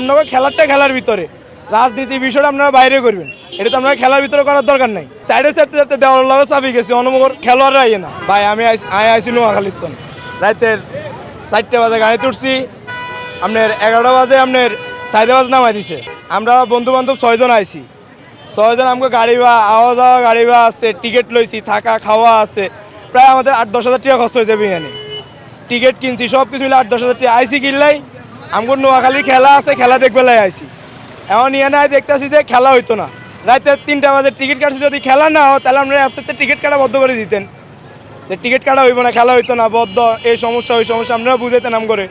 আপনাকে খেলার ভিতরে রাজনীতি বিষয়টা আপনারা বাইরে করবেন, এটা তো আপনারা খেলার ভিতরে করার দরকার নাই। সাইডে চাপতে দেওয়ার লগে চাপি গেছি অনমগর খেলোয়াড়রা আইয়ে না ভাই। আমি আইসি নোয়াখালীর তন রাতের 4টা বাজে গাড়িতে উঠছি, আপনার 11টা বাজে আপনার সাইদাবাজ নামাই দিছে। আমরা বন্ধু বান্ধব 6 জন আইছি, 6 জন আমাকে গাড়ি বা আওয়া যাওয়া গাড়ি বা আছে, টিকিট লইছি, থাকা খাওয়া আছে, প্রায় আমাদের 8-10 হাজার টাকা খরচ হয়ে যাবে। এখানে টিকিট কিনছি, সব কিছু মিলে 8-10 হাজার টাকা। আইসি কিনলাই আমার নোয়াখালীর খেলা আছে, খেলা দেখবেলাই আইসি। এখন ইয়ে নাই দেখতেছি যে খেলা হইতো না, রাতে 3টা বাজে টিকিট কাটছি। যদি খেলা না হয় তাহলে আমরা অ্যাপসেতে টিকিট কাটা বদ্ধ করে দিতেন, যে টিকিট কাটা হইব না, খেলা হইতো না, বদ্ধ, এই সমস্যা ওই সমস্যা আপনারা বুঝাইতেন নাম করে।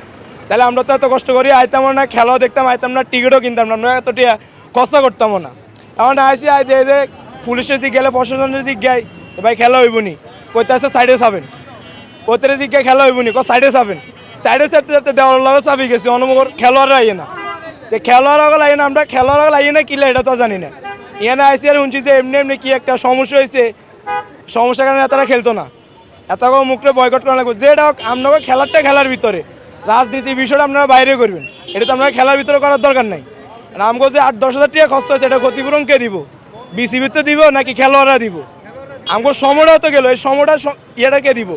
তাহলে আমরা তো এত কষ্ট করি আইতামও না, খেলাও দেখতাম, আইতাম না, টিকিটও কিনতাম না, আমরা এত টিয়া কষ্ট করতামও না। এখন আইসি যে পুলিশের দিক গেলে, প্রশাসনের দিক গাই ভাই খেলা হইব নি, কইতে আছে সাইডে যাবেন, ওদের দিক গায়ে খেলা হইব নি, সাইডে যাবেন। সাইডে চাপতে দেওয়ার লগে চাপি গেছি অনমগর খেলোয়াড়রা আইয়ে না। যে খেলোয়াড়রা আইয়ে না, আমরা খেলোয়াড়রা আইয়ে না কিলে এটা তো জানি না। এখানে আইসি আর শুনছি যে এমনি কি একটা সমস্যা হয়েছে, সমস্যার কারণে তারা খেলতো না, এত মুখটা বয়কট করা লাগবে। যেটা আপনাকে খেলার ভিতরে রাজনীতি বিষয়টা আপনারা বাইরে করবেন, এটা তো আপনারা খেলার ভিতরে করার দরকার নাই। আমাকে যে 8-10 হাজার টাকা খরচ হয়েছে, এটা ক্ষতিপূরণ কে দিব? বিসিবির তো দিব নাকি খেলোয়াড়রা দিব? আমাকে সময়টাও তো গেল, এই সময়টা ইয়েটা কে দিব?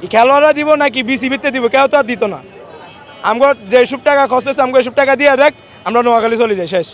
এই খেলোয়াড়রা দিব নাকি বিসিবিতে দিব? কেউ তো আর দিত না। আমাকে যেসব টাকা খরচ হয়েছে আমাকে এসব টাকা দিয়ে দেখ, আমরা নোয়াখালী চলে যাই, শেষ।